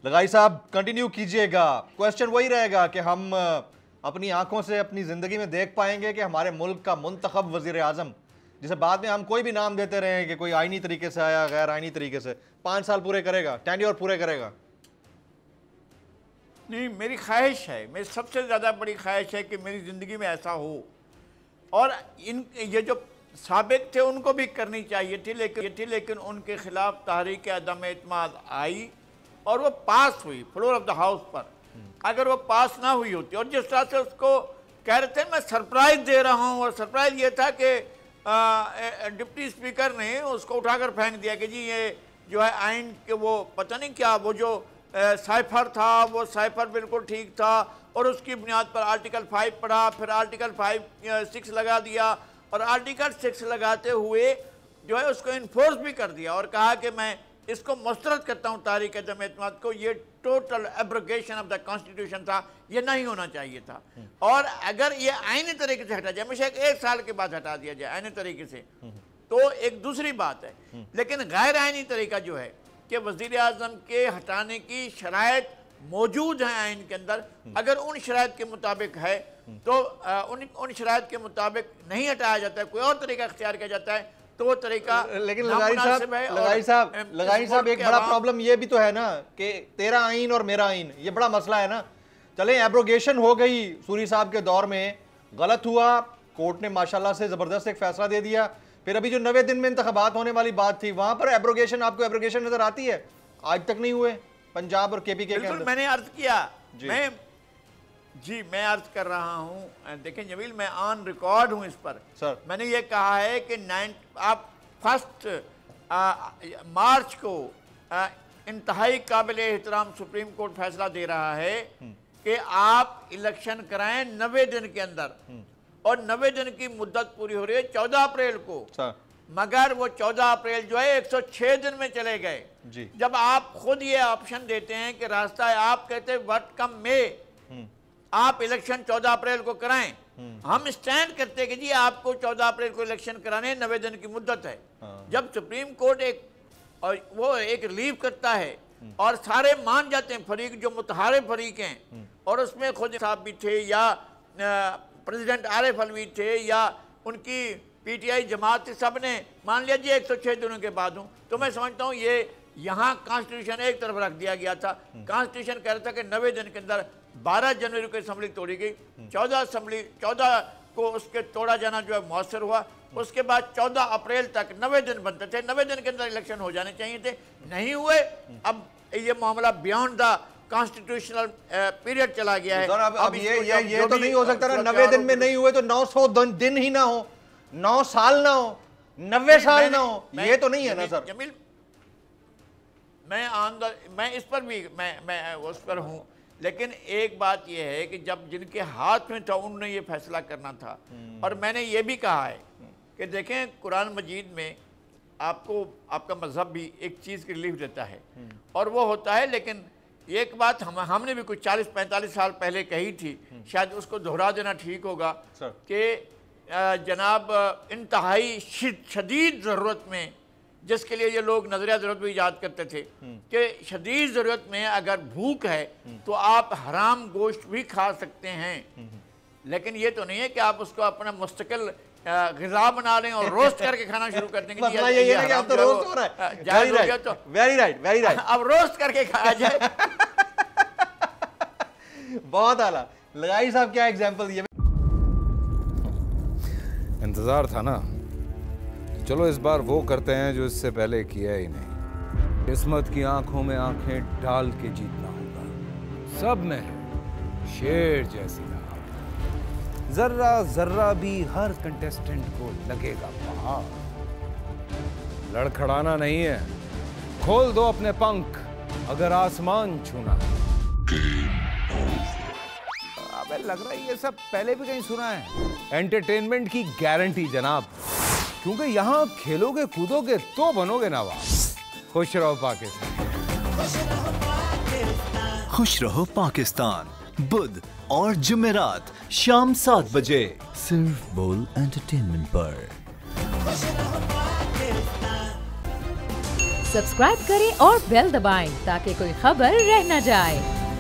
लगाई साहब कंटिन्यू कीजिएगा। क्वेश्चन वही रहेगा कि हम अपनी आंखों से अपनी ज़िंदगी में देख पाएंगे कि हमारे मुल्क का मुंतखब वज़ीर आज़म, जिसे बाद में हम कोई भी नाम देते रहे कि कोई आईनी तरीके से आया, गैर आईनी तरीके से, 5 साल पूरे करेगा, टेन्योर पूरे करेगा? नहीं, मेरी ख्वाहिश है, मेरी सबसे ज़्यादा बड़ी ख्वाहिश है कि मेरी ज़िंदगी में ऐसा हो। और ये जो साबिक थे उनको भी करनी चाहिए थी, लेकिन उनके खिलाफ तहरीक अदम एतमाद आई और वो पास हुई फ्लोर ऑफ द हाउस पर। अगर वो पास ना हुई होती, और जिस तरह से उसको कह रहे थे मैं सरप्राइज़ दे रहा हूँ, और सरप्राइज़ ये था कि डिप्टी स्पीकर ने उसको उठाकर फेंक दिया कि जी ये जो है आइन के वो पता नहीं क्या वो जो साइफर था, वो साइफर बिल्कुल ठीक था, और उसकी बुनियाद पर आर्टिकल 5 पढ़ा, फिर आर्टिकल 6 लगा दिया, और आर्टिकल 6 लगाते हुए जो है उसको इन्फोर्स भी कर दिया और कहा कि मैं इसको मुस्तरद करता हूँ तहरीक अदम एतमाद को, ये total abrogation of the constitution था, ये नहीं होना चाहिए था। और अगर ये आईनी तरीके से हटा जाए, हमेशा 1 साल के बाद हटा दिया जाए आईनी तरीके से, तो एक दूसरी बात है। लेकिन गैर आईनी तरीका जो है कि वज़ीर आज़म के हटाने की शराइत मौजूद हैं आइन के अंदर, अगर उन शराइत के मुताबिक है तो उन शराइत के मुताबिक नहीं हटाया जाता है, कोई और तरीका इख्तियार किया जाता है, तो वो तरीका। लेकिन लगाई साहब एक बड़ा प्रॉब्लम ये भी तो है ना कि तेरा आइन और मेरा आइन, ये बड़ा मसला है ना। चले एब्रोगेशन हो गई सूरी साहब के दौर में, गलत हुआ, कोर्ट ने माशाल्लाह से जबरदस्त एक फैसला दे दिया, फिर अभी जो 90 दिन में इंतखाबात होने वाली बात थी वहां पर एब्रोगेशन, आपको एब्रोगेशन नजर आती है? आज तक नहीं हुए पंजाब और केपीके के अंदर। मैंने अर्ज किया, मैं अर्ज कर रहा हूँ, देखें जमील, मैं ऑन रिकॉर्ड हूँ इस पर सर। मैंने ये कहा है कि 1 मार्च को इंतहाई काबिल एहतराम सुप्रीम कोर्ट फैसला दे रहा है कि आप इलेक्शन कराएं 90 दिन के अंदर, और 90 दिन की मुद्दत पूरी हो रही है 14 अप्रैल को, मगर वो 14 अप्रैल जो है 106 दिन में चले गए। जब आप खुद ये ऑप्शन देते हैं कि रास्ता है, आप कहते हैं व्हाट कम में आप इलेक्शन 14 अप्रैल को कराएं, हम स्टैंड करते हैं कि जी आपको 14 अप्रैल को इलेक्शन कराने 90 दिन की मुद्दत है। जब सुप्रीम कोर्ट एक रिलीव करता है और सारे मान जाते हैं, फरीक जो मुतहारे फरीक हैं, और उसमें खुद साहब भी थे या प्रेसिडेंट आरिफ अलवी थे या उनकी पीटीआई जमात थी, सब ने मान लिया जी 106 दिनों के बाद हूँ, तो मैं समझता हूँ ये यहाँ कॉन्स्टिट्यूशन एक तरफ रख दिया गया था। कॉन्स्टिट्यूशन कह रहा था कि 90 दिन के अंदर 12 जनवरी को असम्बली तोड़ी गई, 14 को उसके तोड़ा जाना जो है मौसर हुआ, उसके बाद 14 अप्रैल तक 90 दिन बनते थे, 90 दिन के अंदर इलेक्शन हो जाने चाहिए थे, नहीं हुए। अब ये मामला बियॉन्ड द कॉन्स्टिट्यूशनल पीरियड चला गया है। अब ये तो नहीं हो सकता ना, 90 दिन में नहीं हुए तो 900 दिन ही ना हो, 9 साल ना हो, 90 साल ना हो, ये तो नहीं है ना सर। जमील, मैं इस पर भी मैं उस पर हूँ, लेकिन एक बात यह है कि जब जिनके हाथ में था उन्होंने ये फैसला करना था। और मैंने ये भी कहा है कि देखें कुरान मजीद में आपको आपका मजहब भी एक चीज़ की रिलीफ देता है, और वो होता है, लेकिन एक बात हमने भी कुछ 40-45 साल पहले कही थी, शायद उसको दोहरा देना ठीक होगा कि जनाब इंतहाई शदीद ज़रूरत में, जिसके लिए ये लोग नजरिया ज़रूरत भी ईजाद करते थे कि शदीद ज़रूरत में अगर भूख है तो आप हराम गोश्त भी खा सकते हैं, लेकिन ये तो नहीं है कि आप उसको अपना मुस्तकिल ग़िज़ा बना लें और रोस्ट करके खाना शुरू कर देंगे। वेरी राइट, अब रोस्ट करके खाया जाए। बहुत आला। लगाई साहब क्या एग्जांपल दिए? इंतजार था ना, चलो इस बार वो करते हैं जो इससे पहले किया ही नहीं। किस्मत की आंखों में आंखें डाल के जीतना होगा, सब में शेर जैसी राह, जर्रा जर्रा भी हर कंटेस्टेंट को लगेगा पहाड़। लड़खड़ाना नहीं है, खोल दो अपने पंख अगर आसमान छूना है। अबे लग रहा है ये सब पहले भी कहीं सुना है। एंटरटेनमेंट की गारंटी जनाब, क्योंकि यहाँ खेलोगे कूदोगे तो बनोगे नवाब। खुश रहो पाकिस्तान। खुश रहो पाकिस्तान, बुध और जुमेरात शाम 7 बजे सिर्फ बोल एंटरटेनमेंट पर। सब्सक्राइब करें और बेल दबाएं ताकि कोई खबर रह न जाए।